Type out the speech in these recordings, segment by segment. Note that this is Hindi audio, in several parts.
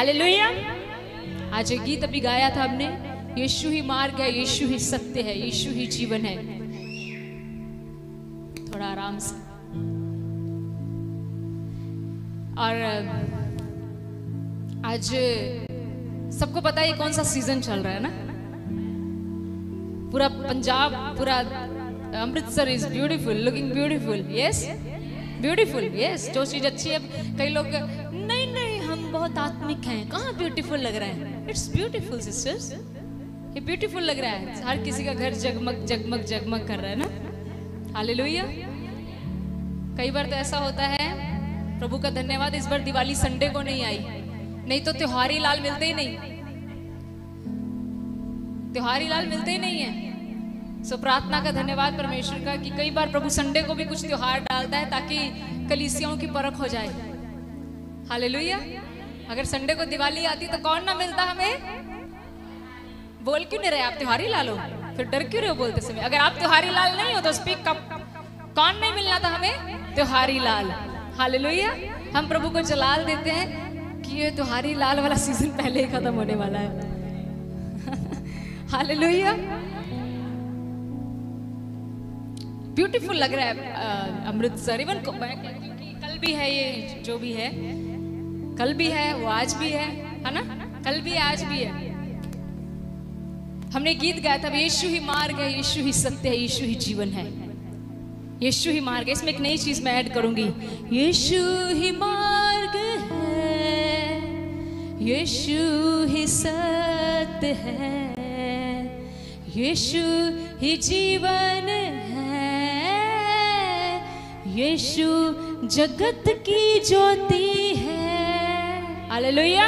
हालेलुया। आज एक गीत अभी गाया था हमने, यीशु ही मार्ग है, यीशु ही सत्य है, यीशु ही जीवन है। थोड़ा आराम से। और आज सबको पता है कौन सा सीजन चल रहा है ना। पूरा पंजाब, पूरा Amritsar is beautiful, looking beautiful. Yes, beautiful. Yes, जो चीज अच्छी है। कई लोग नहीं नहीं हम बहुत आत्मिक हैं, कहाँ ब्यूटीफुल लग रहा है। इट्स ब्यूटीफुल सिस्टर्स, ये ब्यूटीफुल लग रहा है। हर किसी का घर जगमग जगमग जगमग कर रहा है ना। हालेलुया। कई बार तो ऐसा होता है, प्रभु का धन्यवाद, इस बार दिवाली संडे को नहीं आई, नहीं तो त्योहारी लाल मिलते ही नहीं, त्योहारी लाल मिलते ही नहीं है। सो प्रार्थना का धन्यवाद परमेश्वर का कि कई बार प्रभु संडे को भी कुछ त्योहार डालता है ताकि कलीसियाओं की परख हो जाए। हालेलुया। अगर संडे को दिवाली आती तो कौन ना मिलता हमें। बोल क्यों नहीं रहे आप त्योहारी लाल हो, फिर डर क्यों रहे हो बोलते समय। अगर आप त्योहारी लाल नहीं हो तो स्पीक अप, कौन नहीं मिलना था हमें, त्योहारी लाल। हालेलुया। हम प्रभु को जलाल देते हैं कि ये त्योहारी लाल वाला सीजन पहले ही खत्म होने वाला है। हालेलुया। ब्यूटीफुल लग रहा है अमृतसर। इवन मैं कहती हूँ कि कल भी है, ये जो भी है कल भी है, वो आज भी है ना। कल भी है, आज भी है। हमने गीत गाया था, यीशु ही मार्ग है, यीशु ही सत्य है, यीशु ही जीवन है। यीशु ही मार्ग है। इसमें एक नई चीज मैं ऐड करूंगी, यीशु ही मार्ग है, यीशु ही सत्य है, यीशु ही जीवन है, यीशु जगत की ज्योति है। हालेलुया।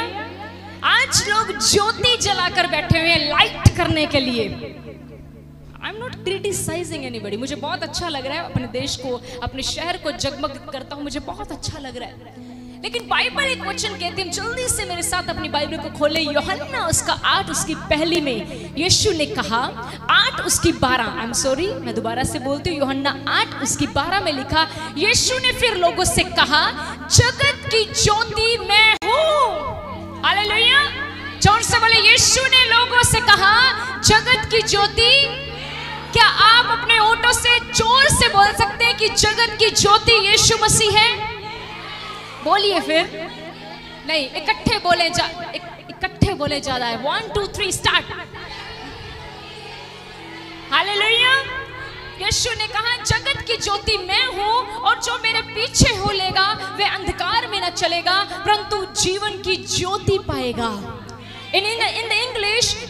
आज लोग ज्योति जलाकर बैठे हुए हैं लाइट करने के लिए। I am not criticising anybody. मुझे बहुत अच्छा लग रहा है, अपने देश को, अपने शहर को जगमग करता हूँ, मुझे बहुत अच्छा लग रहा है। लेकिन बाइबल एक वचन कहती है, जल्दी से मेरे साथ अपनी बाइबल को खोले, यूहन्ना उसका 8 उसकी पहली में यीशु ने कहा, 8 उसकी 12, आई एम सॉरी मैं दोबारा से बोलती हूँ, यूहन्ना 8 उसकी 12 में लिखा, यीशु ने फिर लोगों से कहा, जगत की ज्योति मैं हूँ। हालेलुया। जोर से बोले, यीशु ने लोगों से कहा, जगत की ज्योति। क्या आप अपने ओठों से जोर से बोल सकते हैं कि जगत की ज्योति यीशु मसीह है? बोलिए फिर। नहीं, इकट्ठे बोले, इकट्ठे बोले ज्यादा है। 1 2 3 स्टार्ट। हालेलुया। यीशु ने कहा, जगत की ज्योति मैं हूं और जो मेरे पीछे हो लेगा वह अंधकार में न चलेगा परंतु जीवन की ज्योति पाएगा। इन द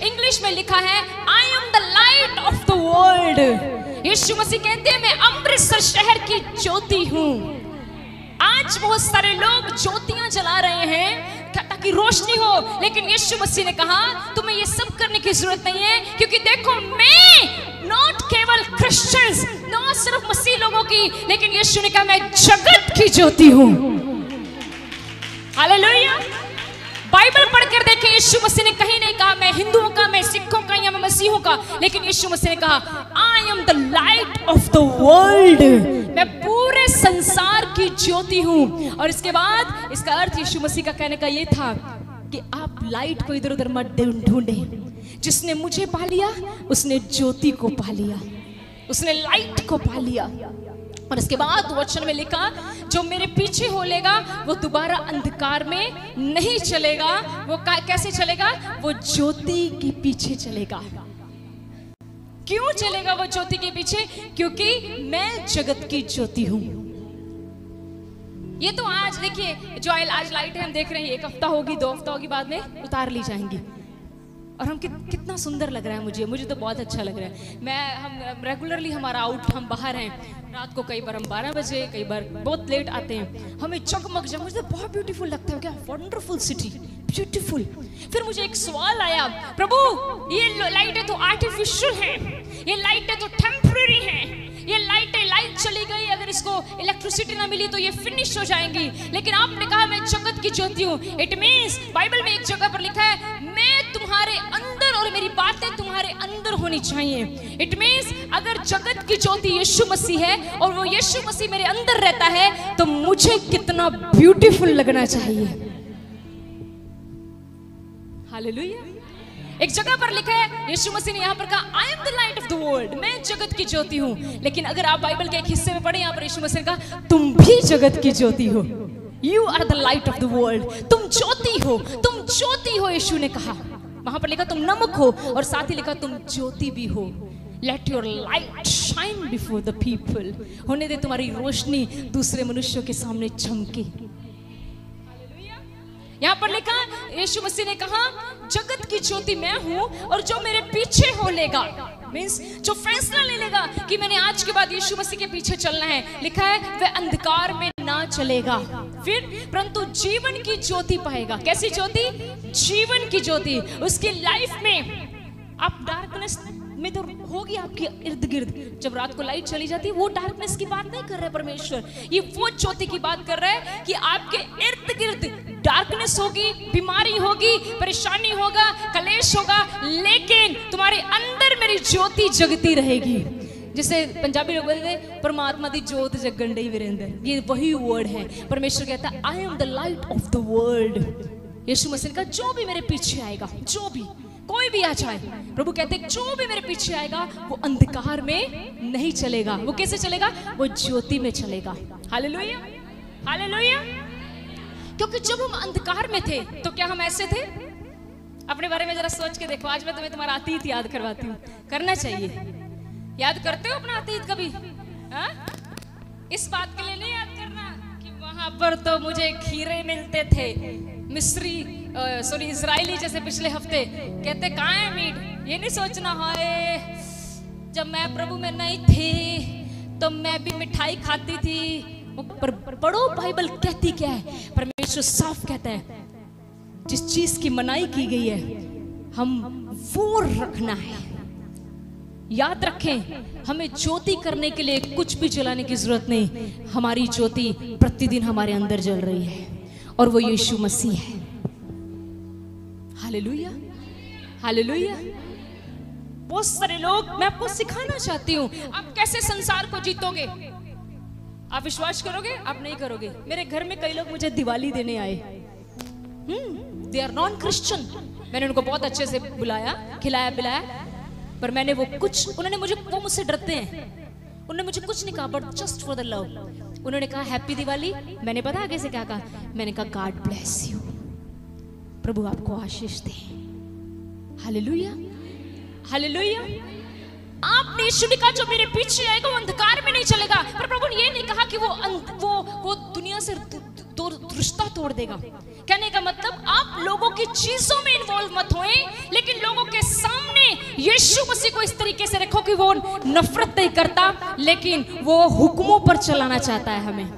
इंग्लिश में लिखा है, I am the light of the world. Yeshu Masih कहते हैं, मैं अमृतसर शहर की ज्योति हूं। आज बहुत सारे लोग ज्योतियां जला रहे हैं ताकि रोशनी हो, लेकिन यीशु मसीह ने कहा, तुम्हें ये सब करने की जरूरत नहीं है, क्योंकि देखो मैं नॉट केवल क्रिश्चियंस, न सिर्फ मसीह लोगों की, लेकिन यीशु ने कहा मैं जगत की ज्योति हूं। हालेलुया। बाइबल पढ़कर देखें, यीशु मसीह ने कहीं नहीं कहा मैं हिंदुओं का, मैं सिखों का या मैं मसीहों का, लेकिन यीशु मसीह ने कहा, आई am the light of the world. मैं पूरे संसार की ज्योति हूं। और इसके बाद इसका अर्थ यीशु मसीह का कहने का ये था कि आप लाइट को इधर उधर मत ढूंढें। जिसने मुझे पा लिया उसने ज्योति को पा लिया, उसने लाइट को पा लिया। और इसके बाद वचन में लिखा, जो मेरे पीछे हो लेगा वो दोबारा अंधकार में नहीं चलेगा। वो कैसे चलेगा? वो ज्योति के पीछे चलेगा। क्यों चलेगा वो ज्योति के पीछे? क्योंकि मैं जगत की ज्योति हूं। ये तो आज देखिए, जो आज लाइटें हम देख रहे हैं, 1 हफ्ता होगी, 2 हफ्ता होगी, बाद में उतार ली जाएंगी। और हम कितना सुंदर लग रहा है, मुझे तो बहुत अच्छा लग रहा है। हम रेगुलरली हमारा हम बाहर हैं, रात को कई बार हम 12 बजे, कई बार बहुत लेट आते हैं, हमें जगमग जगमग, मुझे तो बहुत ब्यूटीफुल लगता है। क्या वंडरफुल सिटी, ब्यूटीफुल। फिर मुझे एक सवाल आया, प्रभु ये लाइटें तो आर्टिफिशियल हैं, ये लाइटें तो टेम्पररी हैं, ये लाइट चली गई, अगर इसको इलेक्ट्रिसिटी ना मिली तो ये फिनिश हो जाएंगी, लेकिन आपने कहा मैं जगत की ज्योति हूँ। इट मींस बाइबल में एक जगह पर लिखा है, मैं तुम्हारे अंदर और मेरी बातें तुम्हारे अंदर होनी चाहिए। इट मींस अगर जगत की ज्योति यीशु मसीह है और वो यीशु मसीह मेरे अंदर रहता है तो मुझे कितना ब्यूटीफुल लगना चाहिए। हालेलुया। एक जगह पर लिखा है, यीशु मसीह ने यहाँ पर कहा आई am the light of the world, मैं जगत की ज्योति हूँ। लेकिन अगर आप बाइबल के एक हिस्से में पढ़े, यहाँ पर यीशु मसीह ने कहा तुम भी जगत की ज्योति हो। You are the light of the world, तुम ज्योति हो, तुम ज्योति हो। यीशु ने कहा, वहां पर लिखा तुम नमक हो, और साथ ही लिखा तुम ज्योति भी हो। Let your light shine before the people, होने दे तुम्हारी रोशनी दूसरे मनुष्यों के सामने चमके। यहाँ पर लिखा यीशु मसीह ने कहा जगत की ज्योति मैं हूं, और जो मेरे पीछे हो लेगा, मींस जो फैसला ले लेगा कि मैंने आज के बाद यीशु मसीह के पीछे चलना है, लिखा है वह अंधकार में ना चलेगा, फिर परंतु जीवन की ज्योति पाएगा। कैसी ज्योति? जीवन की ज्योति। उसकी लाइफ में आप डार्कनेस में तो होगी आपके इर्द गिर्द, जब रात को लाइट चली जाती है, वो डार्कनेस की बात नहीं कर रहा है परमेश्वर, ये वो ज्योति की बात कर रहा है कि आपके इर्द गिर्द डार्कनेस होगी, बीमारी होगी, परेशानी होगा, कलेश होगा, लेकिन तुम्हारे अंदर मेरी ज्योति जगती रहेगी। जिसे पंजाबी लोग बोलते हैं परमात्मा दी ज्योत जगन डई मेरे अंदर, ये वही वर्ड है। परमेश्वर कहता है I am the light of the world. Yeshu Masih का जो भी मेरे पीछे आएगा, जो भी कोई भी आ जाए, प्रभु कहते हैं जो भी मेरे पीछे आएगा वो अंधकार में नहीं चलेगा। वो कैसे चलेगा? वो ज्योति में चलेगा। Hallelujah, hallelujah. क्योंकि जब हम अंधकार में थे तो क्या हम ऐसे थे? अपने बारे में जरा सोच के देखो। आज मैं तुम्हें तुम्हारा अतीत याद करवाती हूँ, करना चाहिए। याद करते हो अपना अतीत कभी? हा? इस बात के लिए नहीं याद करना कि वहां पर तो मुझे खीरे मिलते थे, मिस्री सॉरी इजरायली जैसे पिछले हफ्ते कहते कहाँ है मीट। ये नहीं सोचना हाय जब मैं प्रभु में नहीं थी तो मैं भी मिठाई खाती थी। पर पढ़ो बाइबल कहती क्या है। परमेश्वर साफ कहता है जिस चीज की मनाई की गई है हम वो रखना है। याद रखें, हमें ज्योति करने के लिए कुछ भी जलाने की जरूरत नहीं। हमारी ज्योति प्रतिदिन हमारे अंदर जल रही है, और वो यीशु मसीह है। Hallelujah, hallelujah. बहुत सारे लोग, मैं आपको सिखाना चाहती हूँ आप कैसे संसार को जीतोगे। आप विश्वास करोगे? आप नहीं करोगे। मेरे घर में कई लोग मुझे दिवाली देने आए, दे आर नॉन क्रिश्चियन। मैंने उनको बहुत अच्छे से बुलाया, खिलाया पिलाया, पर मैंने वो कुछ, उन्होंने मुझे, वो मुझसे डरते हैं, उन्होंने मुझे कुछ नहीं कहा, but just for the love उन्होंने कहा हैप्पी दिवाली। मैंने पता आगे से क्या कहा? मैंने कहा गॉड ब्लेस यू, प्रभु आपको आशीष दे। Hallelujah, hallelujah. आपने यीशु ने कहा जो मेरे पीछे आएगा वो अंधकार में नहीं चलेगा। पर प्रभु ने ये नहीं कहा कि वो दुनिया से रिश्ता तोड़ देगा। कहने का मतलब आप लोगों की चीजों में इन्वॉल्व मत होए, लेकिन लोगों के सामने यीशु मसीह को इस तरीके से रखो कि वो नफरत नहीं करता, लेकिन वो हुक्मों पर चलाना चाहता है हमें।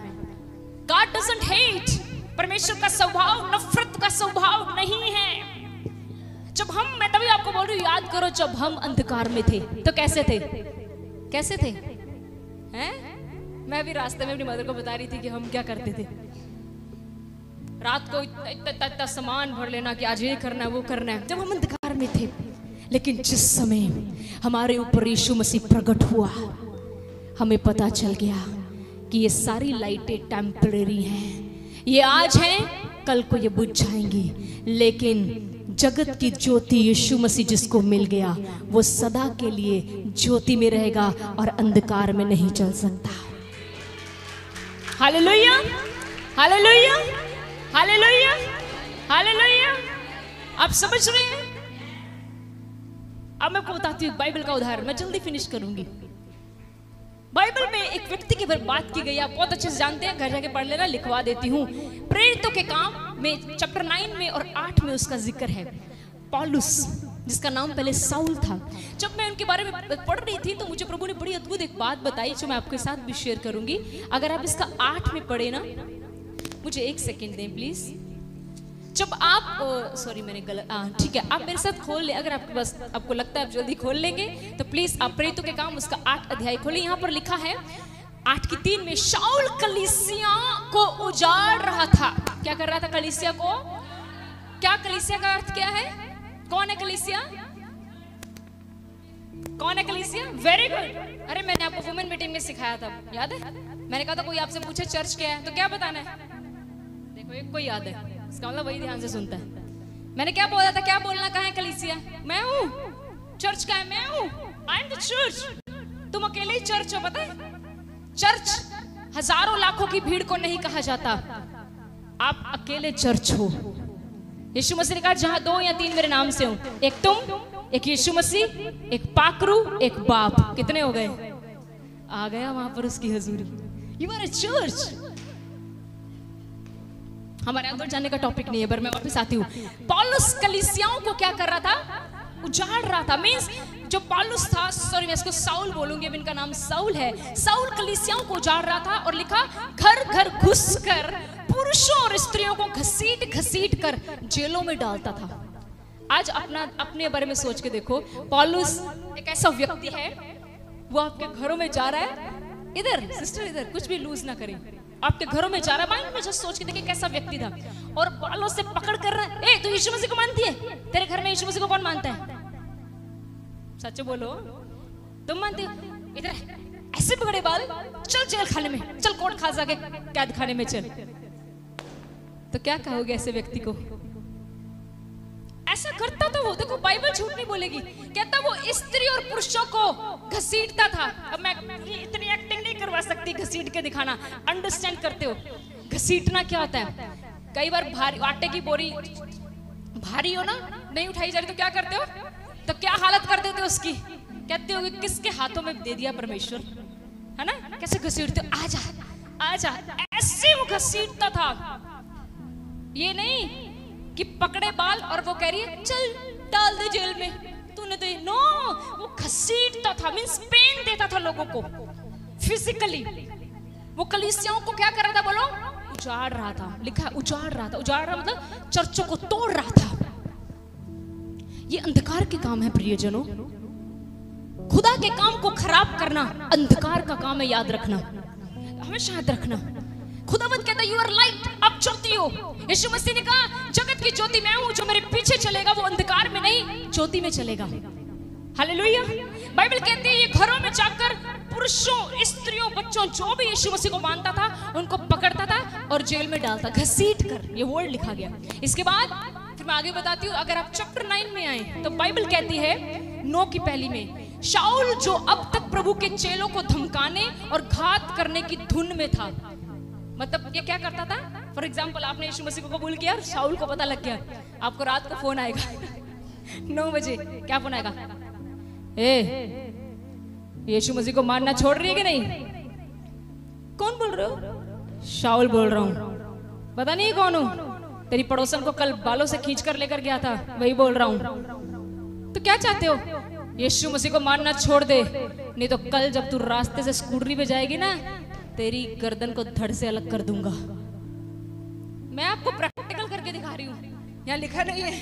God doesn't hate। परमेश्वर का स्वभाव नफरत का स्वभाव नहीं है। जब हम, मैं तभी आपको बोल रही हूँ, याद करो जब हम अंधकार में थे तो कैसे थे? कैसे थे? हैं? मैं भी रास्ते में अपनी मदर को बता रही थी कि हम क्या करते थे। रात को इतना सामान भर लेना कि आज ये करना है वो करना है, जब हम अंधकार में थे। लेकिन जिस समय हमारे ऊपर यीशु मसीह प्रकट हुआ, हमें पता चल गया कि ये सारी लाइटें टेम्परेरी हैं, ये आज हैं, कल को ये बुझ जाएंगी, लेकिन जगत की ज्योति यीशु मसीह जिसको मिल गया वो सदा के लिए ज्योति में रहेगा और अंधकार में नहीं चल सकता। Hallelujah, hallelujah, hallelujah, hallelujah. आप समझ रहे हैं? अब मैं आपको बताती हूँ बाइबल का उदाहरण, मैं जल्दी फिनिश करूंगी। बाइबल में एक व्यक्ति की बात की गई, आप बहुत अच्छे से जानते हैं, घर जाके पढ़ लेना, लिखवा देती हूँ। प्रेरितों के काम में चैप्टर 9 में और 8 में उसका जिक्र है। पौलुस, जिसका नाम पहले साउल था, जब मैं उनके बारे में पढ़ रही थी तो मुझे प्रभु ने बड़ी अद्भुत एक बात बताई जो मैं आपके साथ भी शेयर करूंगी। अगर आप इसका 8 में पढ़े ना, मुझे 1 सेकेंड दें प्लीज। जब आप सॉरी मैंने गलत, ठीक है, आप मेरे साथ खोल ले, अगर आपके पास, आपको लगता है आप जल्दी खोल लेंगे तो प्लीज आप प्रेरितों के काम उसका 8 अध्याय खोलें। यहाँ पर लिखा है 8:3 में, शाऊल कलीसिया को उजाड़ रहा था। क्या कर रहा था? कलीसिया को। क्या कलीसिया का अर्थ क्या है? कौन है कलीसिया? कौन है कलीसिया? Very good. अरे मैंने आपको वुमेन मीटिंग में सिखाया था, याद है? मैंने कहा था कोई आपसे पूछे चर्च क्या है तो क्या बताना है? देखो एक कोई याद है, इसका मतलब वही ध्यान से सुनता है। मैंने क्या बोला था, क्या बोलना कहाँ है कलीसिया? मैं हूँ। चर्च का है, मैं हूँ। आई एम द चर्च। तुम अकेले ही चर्च हो, पता है? चर्च हजारों लाखों की भीड़ को नहीं कहा जाता, आप अकेले चर्च हो। यीशु मसीह ने कहा जहां 2 या 3 मेरे नाम से हो, एक तुम, एक यीशु मसीह, एक पाकरू, एक बाप, कितने हो गए? आ गया वहां पर उसकी हजूरी। You are a church. हमारे अंदर जाने का टॉपिक नहीं है, पर मैं वापस आती हूँ। पौलुस कलीसियाओं को क्या कर रहा था? उजाड़ रहा था। मींस जो पौलुस था, सॉरी मैं इसको साउल बोलूंगी, अब इनका नाम साउल है। साउल कलीसियाओं को उजाड़ रहा था और लिखा घर घर घुसकर पुरुषों और स्त्रियों को घसीट घसीट कर जेलों में डालता था। आज अपने बारे में सोच के देखो, पौलुस एक ऐसा व्यक्ति है, वो आपके घरों में जा रहा है, इधर सिस्टर इधर, कुछ भी लूज ना करें, आपके घरों में जा रहा है। माइंड में जस्ट सोच के देखिए कैसा व्यक्ति था। और बालों से पकड़ कर रहा है, ए तू यीशु मसीह को मानती है? तेरे घर में यीशु मसीह को कौन मानता है? सच बोलो, तुम मानती हो? इधर ऐसे पकड़े बाल, चल जेल खाने में, चल कोर्ट खास जाके कैद खाने में चल। तो क्या कहोगे ऐसे व्यक्ति को? ऐसा करता था वो। देखो बाइबल झूठ नहीं बोलेगी, कहता वो स्त्री और पुरुषों को घसीटता था। अब मैं इतनी एक्टिंग नहीं करवा सकती घसीट के दिखाना, अंडरस्टैंड करते हो? घसीटना क्या होता है? कई बार भारी आटे की बोरी भारी हो ना, नहीं उठाई जा रही तो क्या करते हो? तो क्या हालत कर देते हो उसकी? कहते हो कि किसके हाथों में दे दिया परमेश्वर, है ना? कैसे घसीटते हो? आजा आजा, ऐसे वो घसीटता था। ये नहीं कि पकड़े बाल और वो कह रही है चल डाल दे जेल में, तूने तो नो, वो घसीटता था। मींस पेन देता था लोगों को फिजिकली। वो कलीसियाओं को क्या कर रहा था बोलो? उजाड़ रहा था। लिखा है उजाड़ रहा था। उजाड़ रहा मतलब चर्चों को तोड़ रहा था। ये अंधकार के काम है प्रियजनों। खुदा के काम को खराब करना अंधकार का काम है, याद रखना, हमेशा याद रखना। खुदावंद कहता है यू आर लाइट, आप ज्योति हो। यीशु मसीह ने कहा जगत की ज्योति मैं हूं, जो मेरे पीछे चलेगा वो अंधकार में नहीं ज्योति में चलेगा। हालेलुया। बाइबल कहती है ये घरों में जाकर पुरुषों, स्त्रियों, बच्चों, जो भी यीशु मसीह को मानता था उनको पकड़ता था और जेल में डालता, घसीट कर। ये वर्ड लिखा गया। इसके बाद फिर मैं आगे बताती हूँ। अगर आप चैप्टर 9 में आए तो बाइबल कहती है 9 की पहली में, शाऊल जो अब तक प्रभु के चेलों को धमकाने और घात करने की धुन में था। मतलब ये क्या करता था? फॉर एग्जाम्पल आपने यीशु मसीह को कबूल किया, शाऊल को पता लग गया, आपको रात को फोन आएगा 9 बजे। क्या फोन आएगा? ए यीशु मसीह को मानना छोड़ रही है कि नहीं? कौन बोल रहे हो? शाऊल बोल रहा हूं। पता नहीं कौन हूं? तेरी पड़ोसन को कल बालों से खींच कर लेकर गया था, वही बोल रहा हूं। तो क्या चाहते हो? यीशु मसीह को मानना छोड़ दे, नहीं तो कल जब तू रास्ते से स्कूटरी पे जाएगी ना, तेरी गर्दन को धड़ से अलग कर दूंगा। मैं आपको प्रैक्टिकल करके दिखा रही हूँ। यहाँ लिखा नहीं है,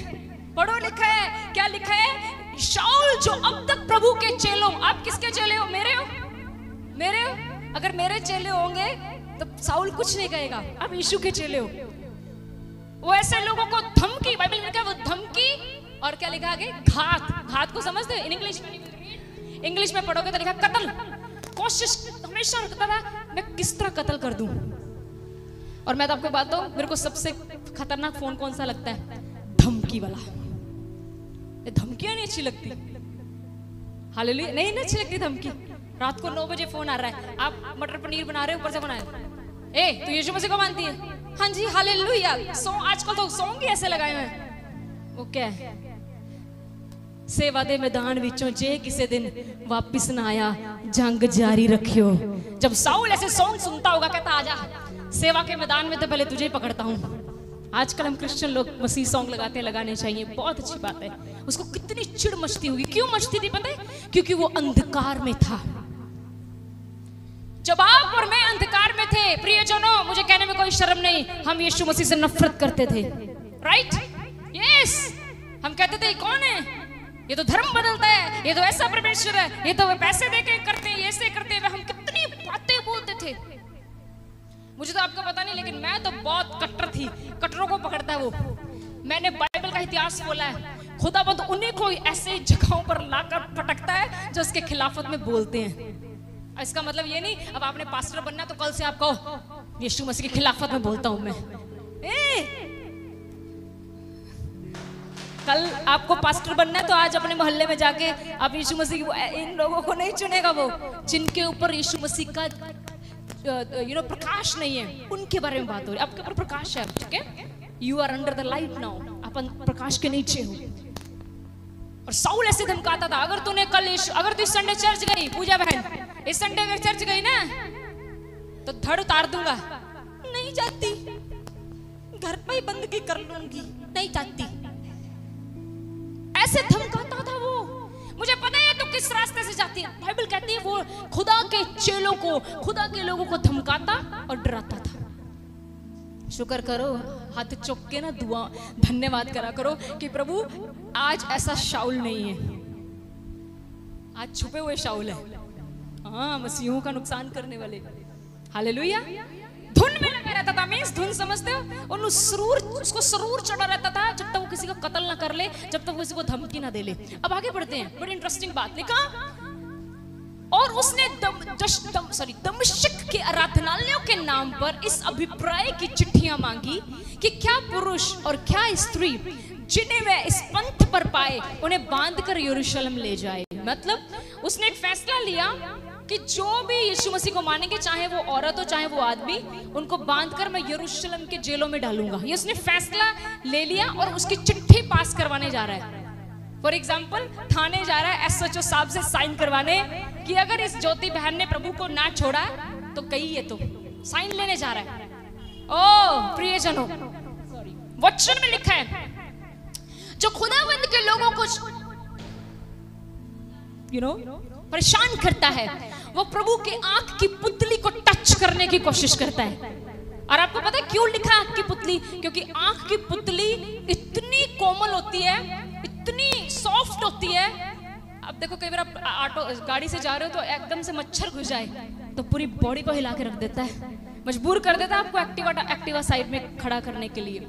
पढ़ो, लिखा है। क्या लिखा है? शाऊल जो अब तक प्रभु के चेलों, आप किसके चेले हो? मेरे हो, मेरे हो। अगर मेरे चेले होंगे तो शाऊल कुछ नहीं कहेगा, आप यीशु के चेले हो। वो ऐसे लोगों को धमकी, बाइबल में लिखा है वो धमकी, और क्या लिखा आगे? घात। घात को समझते हो? इंग्लिश में पढ़ोगे तो लिखा कत्ल। कोशिश हमेशा रखता था मैं किस तरह कत्ल कर दूं। और मैं तो आपको बात बताऊं, मेरे को सबसे खतरनाक फोन कौन सा लगता है? धमकी वाला। ये धमकियां नहीं अच्छी लगती। हालेलुया, नहीं अच्छी लगती धमकी। रात को 9 बजे फोन आ रहा है, आप मटर पनीर बना रहे हो, ऊपर से बनाए, ए तू यीशु मसीह को मानती है? हाँ जी हालेलुया। आजकल तो सॉन्ग ही ऐसे लगाए हुए हैं। वो क्या है? सेवा दे मैदान विचों जे किसी दिन वापिस ना आया, जंग जारी रखियो। जब साउल ऐसे सॉन्ग सुनता होगा, कहता आजा सेवा के मैदान में तो पहले तुझे ही पकड़ता हूँ। आजकल हम क्रिश्चियन लोग मसीह सॉन्ग लगाते हैं, लगाने चाहिए, बहुत अच्छी बात है। उसको कितनी चिढ़ मचती होगी। क्यों मचती थी पता है? क्योंकि वो अंधकार में था। जब आप और मैं अंधकार में थे प्रियजनों, मुझे कहने में कोई शर्म नहीं, हम यीशु मसीह से नफरत करते थे। राइट? यस। हम कहते थे कौन है ये? तो धर्म बदलता है, ये तो ऐसा परमेश्वर है, ये तो पैसे देके करते हैं, ऐसे करते हैं। हम कितनी बातें बोलते थे। मुझे तो आपको पता नहीं, लेकिन मैं तो बहुत कट्टर थी। कट्टरों को पकड़ता है वो। मैंने बाइबल का इतिहास बोला है, खुदाबंद उन्हीं को ऐसे जगहों पर लाकर पटकता है जो उसके खिलाफत में बोलते हैं। इसका मतलब ये नहीं अब आपने पास्टर बनना तो कल से आप कहो यीशु मसीह की खिलाफत में बोलता हूं मैं। कल आपको पास्टर बनना है तो आज अपने मोहल्ले में जाके आप यीशु मसीह इन लोगों को नहीं चुनेगा, वो जिनके ऊपर यीशु मसीह का प्रकाश नहीं है, उनके बारे में बात हो रही है। आपके ऊपर प्रकाश है, ठीक है, you are under the light now, अपन प्रकाश के नीचे हो। और साउल ऐसे धमकाता था, अगर तूने कल अगर तू इस संडे चर्च गई, पूजा बहन इस संडे अगर चर्च गई ना तो धड़ उतार दूंगा। नहीं जाती, घर पे ही बंदगी कर लूंगी, नहीं जाती, ऐसे धमकाता था वो। मुझे पता है तो किस रास्ते से जाती है। बाइबल कहती है वो खुदा के चेलों को, खुदा के लोगों को धमकाता और डराता था। शुक्र करो, हाथ चुक के ना दुआ धन्यवाद करा करो कि प्रभु आज ऐसा शाऊल नहीं है, आज छुपे हुए शाऊल है, हाँ, मसीहों का नुकसान करने वाले। हालेलुया। धुन में लगा रहता था, मींस धुन समझते हो, और उसको सरूर चढ़ा रहता था जब तक वो किसी का कत्ल ना कर ले, जब तक वो किसी को धमकी ना दे ले। अब आगे बढ़ते हैं, बड़ी इंटरेस्टिंग बात लिखा। और उसने दमिश्क के आराधनालयों के नाम पर इस अभिप्राय की चिट्ठियां मांगी कि क्या पुरुष और क्या स्त्री जिन्हें वह इस पंथ पर पाए उन्हें बांधकर यरूशलेम ले जाए। मतलब उसने एक फैसला लिया कि जो भी यीशु मसीह को मानेंगे, चाहे वो औरत हो चाहे वो आदमी, उनको बांधकर मैं यरूशलेम के जेलों में डालूंगा। ये उसने फैसला ले लिया और उसकी चिट्ठी पास करवाने जा रहा है। फॉर एग्जाम्पल, थाने जा रहा है SHO साहब से साइन करवाने कि अगर इस ज्योति बहन ने प्रभु को ना छोड़ा तो कही है, तो साइन लेने जा रहा है। ओ प्रियजनों, वचन में लिखा है जो खुदावंद के लोगों को परेशान करता है, वो प्रभु के आंख की पुतली को टच करने की कोशिश करता है। और आपको पता है क्यों लिखा आंख की पुतली? क्योंकि आंख की पुतली इतनी कोमल होती है, इतनी सॉफ्ट होती है। अब देखो कई बार आप गाड़ी से जा रहे हो तो एकदम से मच्छर घुस जाए तो पूरी बॉडी को हिला के रख देता है, मजबूर कर देता है आपको एक्टिवा साइड में खड़ा करने के लिए।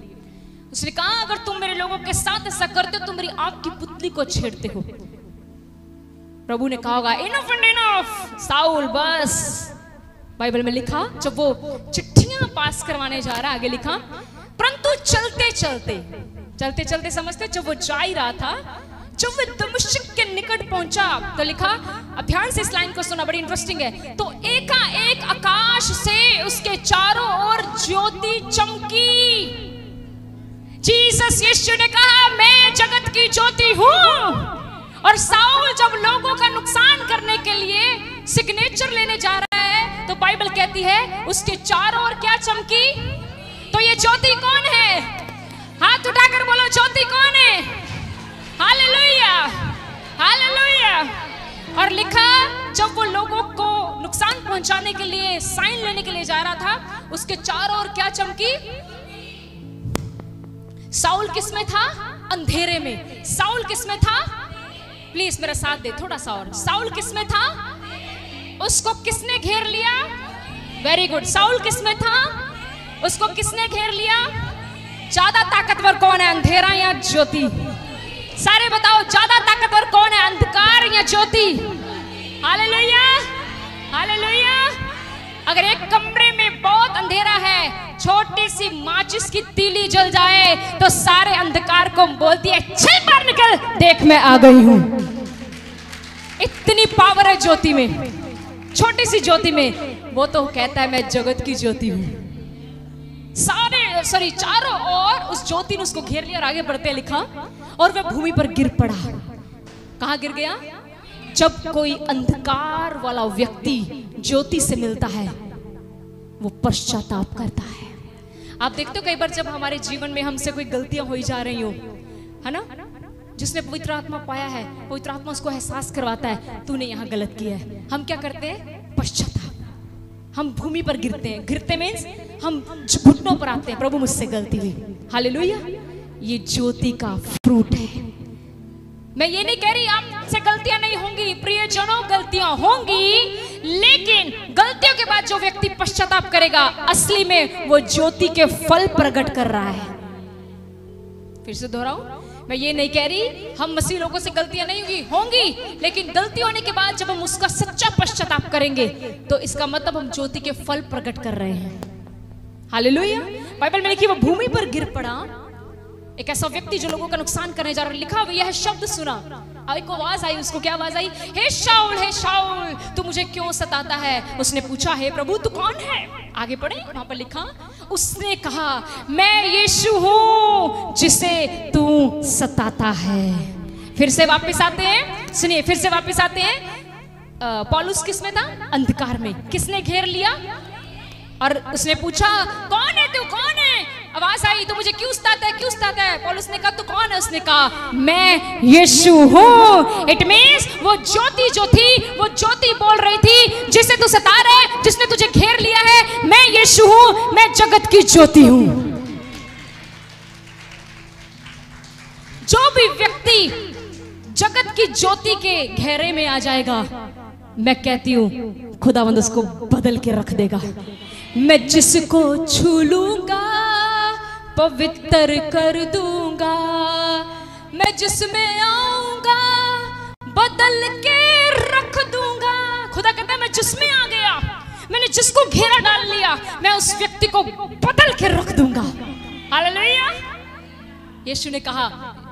उसने कहा अगर तुम मेरे लोगों के साथ ऐसा करते हो तो मेरी आंख की पुतली को छेड़ते हो। प्रभु ने कहा होगा इनफ एंड इनफ साउल, बस। बाइबल में लिखा, जब वो चिट्ठियां पास करवाने जा रहा, आगे लिखा, परंतु चलते चलते समझते, जब वो जा ही रहा था, जब वो दमिश्क के निकट पहुंचा तो लिखा, अब ध्यान से इस लाइन को सुना, बड़ी इंटरेस्टिंग है। तो एकाएक आकाश से उसके चारों ओर ज्योति चमकी। जीसस यीशु ने कहा मैं जगत की ज्योति हूं। और साउल जब लोगों का नुकसान करने के लिए सिग्नेचर लेने जा रहा है तो बाइबल कहती है उसके चारों ओर क्या चमकी? तो ये ज्योति कौन है? हाथ उठाकर बोलो, ज्योति कौन है? Hallelujah, hallelujah. और लिखा, जब वो लोगों को नुकसान पहुंचाने के लिए साइन लेने के लिए जा रहा था, उसके चारों ओर क्या चमकी? साउल किसमें था? अंधेरे में। साउल किसमें था? प्लीज मेरा साथ दे थोड़ा सा और। साउल किसमें था? उसको किसने घेर लिया? Very good. साउल किसमें था? उसको किसने घेर लिया? ज्यादा ताकतवर कौन है, अंधेरा या ज्योति? सारे बताओ, ज्यादा ताकतवर कौन है, अंधकार या ज्योति? Hallelujah, hallelujah. अगर एक कमरे में बहुत अंधेरा है, छोटी सी माचिस की तीली जल जाए तो सारे अंधकार को बोलती है चल बाहर निकल, देख मैं आ गई हूं। इतनी पावर है ज्योति में, छोटी सी ज्योति में। वो तो कहता है मैं जगत की ज्योति हूं। चारों ओर उस ज्योति ने उसको घेर लिया और आगे बढ़ते लिखा, और वह भूमि पर गिर पड़ा। कहां गिर गया? जब कोई अंधकार वाला व्यक्ति ज्योति से मिलता है वो पश्चाताप करता है। आप देखते हो कई बार जब हमारे जीवन में हमसे कोई गलतियां हो जा रही हो, है ना, जिसने पवित्र आत्मा पाया है, पवित्र आत्मा उसको एहसास करवाता है तूने यहाँ गलत किया है, हम क्या करते हैं? पश्चाताप। हम भूमि पर गिरते हैं। गिरते मीन्स हम घुटनों पर आते हैं, प्रभु मुझसे गलती हुई। हालेलुया। ये ज्योति का फ्रूट है। मैं ये नहीं कह रही आपसे गलतियां नहीं होंगी, प्रियजनों, गलतियां होंगी, लेकिन गलतियों के बाद जो व्यक्ति पश्चाताप करेगा, असली में वो ज्योति के फल प्रकट कर रहा है। फिर से दोहराऊं, मैं ये नहीं कह रही हम मसीह लोगों से गलतियां नहीं होंगी, लेकिन गलती होने के बाद जब हम उसका सच्चा पश्चाताप करेंगे तो इसका मतलब हम ज्योति के फल प्रकट कर रहे हैं। हालेलुया। बाइबल में लिखी वो भूमि पर गिर पड़ा एक ऐसा व्यक्ति जो लोगों का नुकसान करने जा रहा है, लिखा यह शब्द सुना, एक आवाज आई उसको। क्या आवाज आई? हे शाऊल तू मुझे क्यों सताता है? उसने पूछा, हे प्रभु तू कौन है? आगे पढ़े, वहां पर लिखा, उसने कहा मैं यीशु हूं जिसे तू सताता है। फिर से वापस आते हैं, सुनिए, फिर से वापस आते हैं। पौलुस किस में था? अंधकार में। किसने घेर लिया? और उसने पूछा, कौन है तू, कौन है? आवाज आई, तो मुझे क्यों सताता है? पौलुस ने कहा, तू कौन है? उसने कहा, मैं यीशु हूं। इट मींस वो ज्योति जो थी, वो ज्योति बोल रही थी, जिसे तू सता रहा है, जिसने तुझे घेर लिया है, मैं यीशु हूं, मैं जगत की ज्योति हूं। जो भी व्यक्ति जगत की ज्योति के घेरे में आ जाएगा, मैं कहती हूं खुदावंद उसको बदल के रख देगा। मैं जिसको छू लूंगा पवित्र कर दूंगा, मैं जिसमें आऊंगा बदल के रख दूंगा। खुदा कहता है मैं जिसमें आ गया, मैंने जिसको घेरा डाल लिया, मैं उस व्यक्ति को बदल के रख दूंगा। हालेलुया। यीशु ने कहा,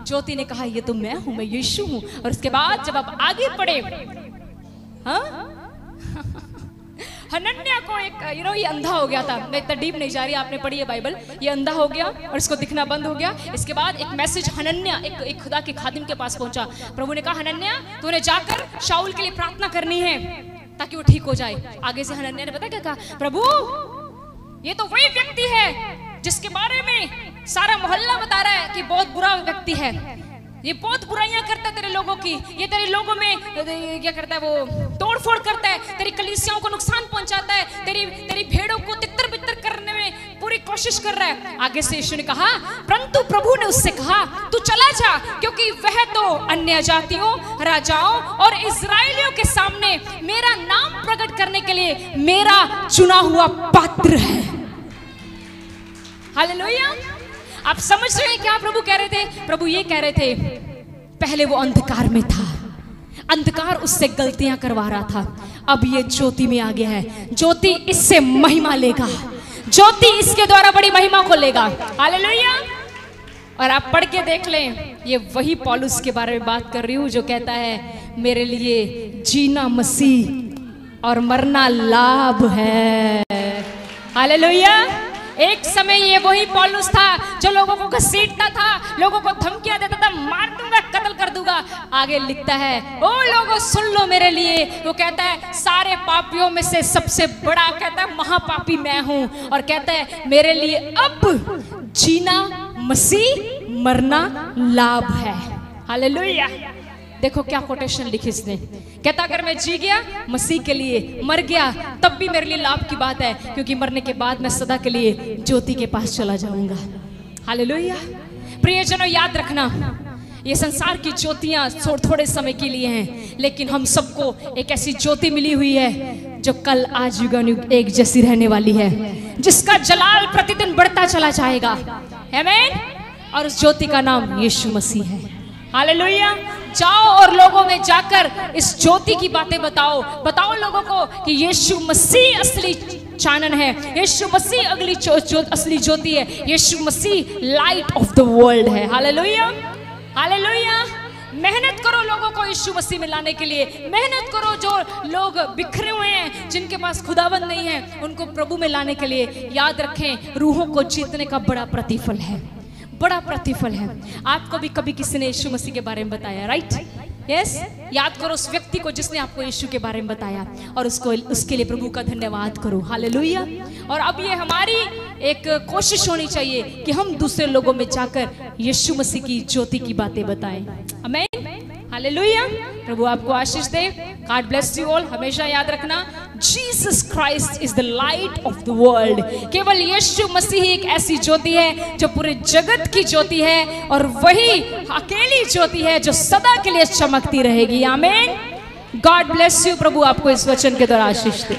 ज्योति ने कहा, ये तो मैं हूं, मैं यीशु हूं। और उसके बाद जब आप आगे पढ़े, हनन्याह को एक ये अंधा हो गया था। मैं इतना डीप नहीं जा रही, आपने पढ़ी है बाइबल। ये अंधा हो गया और इसको दिखना बंद हो गया। इसके बाद एक मैसेज हनन्याह एक खुदा के खादिम के पास पहुंचा। प्रभु ने कहा, हनन्याह तूने जाकर शाऊल के लिए प्रार्थना करनी है ताकि वो ठीक हो जाए। आगे से हनन्याह ने पता क्या कहा? प्रभु ये तो वही व्यक्ति है जिसके बारे में सारा मोहल्ला बता रहा है कि बहुत बुरा व्यक्ति है, ये बहुत बुराइयां करता है तेरे लोगों की, ये तेरे लोगों में क्या करता है, वो तोड़ फोड़ करता है, तेरी कलीसियाओं को नुकसान पहुंचाता है, तेरी भेड़ों को तितर बितर करने में पूरी कोशिश कर रहा है। आगे से यीशु ने कहा, परंतु प्रभु ने उससे कहा, तू चला जा, क्योंकि वह तो अन्य जातियों, राजाओं और इजराइलियों के सामने मेरा नाम प्रकट करने के लिए मेरा चुना हुआ पात्र है। हालेलुया। आप समझ रहे हैं क्या प्रभु कह रहे थे? प्रभु ये कह रहे थे, पहले वो अंधकार में था, अंधकार उससे गलतियां करवा रहा था, अब ये ज्योति में आ गया है, ज्योति इससे महिमा लेगा, ज्योति इसके द्वारा बड़ी महिमा को लेगा। हालेलुया। और आप पढ़ के देख लें, ये वही पौलुस के बारे में बात कर रही हूं जो कहता है, मेरे लिए जीना मसीह और मरना लाभ है। हालेलुया। एक समय ये वही पौलुस था जो लोगों को घसीटता था, लोगों को धमकियां देता था, मार दूंगा, कत्ल कर दूंगा। आगे लिखता है, ओ लोगों सुन लो मेरे लिए। वो कहता है सारे पापियों में से सबसे बड़ा, कहता है महापापी मैं हूं, और कहता है मेरे लिए अब जीना मसीह, मरना लाभ है। हालेलुया। देखो क्या कोटेशन लिखी इसने, कहता अगर मैं जी गया मसीह के लिए, मर गया तब भी मेरे लिए लाभ की बात है, क्योंकि मरने के बाद मैं सदा के लिए ज्योति के पास चला जाऊंगा। हालेलुया। प्रियजनों याद रखना, ये संसार की ज्योतियां थोड़े समय के लिए हैं, लेकिन हम सबको एक ऐसी ज्योति मिली हुई है जो कल आज युगानुयुग एक जैसी रहने वाली है, जिसका जलाल प्रतिदिन बढ़ता चला जाएगा। आमीन। और उस ज्योति का नाम यीशु मसीह है। हालेलुया। जाओ और लोगों में जाकर इस ज्योति की बातें बताओ, बताओ लोगों को कि यीशु मसीह असली चानन है, यीशु मसीह असली ज्योति है, यीशु मसीह लाइट ऑफ द वर्ल्ड है। हालेलुया। हालेलुया। मेहनत करो लोगों को यीशु मसीह में लाने के लिए, मेहनत करो जो लोग बिखरे हुए हैं, जिनके पास खुदाबंद नहीं है, उनको प्रभु में लाने के लिए। याद रखें, रूहों को जीतने का बड़ा प्रतिफल है, बड़ा प्रतिफल है। आपको भी कभी किसी ने यीशु मसीह के बारे में बताया, राइट? यस। याद करो उस व्यक्ति को जिसने आपको यीशु के बारे में बताया, और उसके लिए प्रभु का धन्यवाद करो। हालेलुया। और अब ये हमारी एक कोशिश होनी चाहिए कि हम दूसरे लोगों में जाकर यीशु मसीह की ज्योति की बातें बताएं। आमीन। हालेलुया। प्रभु आपको आशीष दे। God bless you all. हमेशा याद रखना, Jesus Christ is the light of the world. केवल यीशु मसीह एक ऐसी ज्योति है जो पूरे जगत की ज्योति है, और वही अकेली ज्योति है जो सदा के लिए चमकती रहेगी। आमीन। God bless you. प्रभु आपको इस वचन के द्वारा आशीष दे।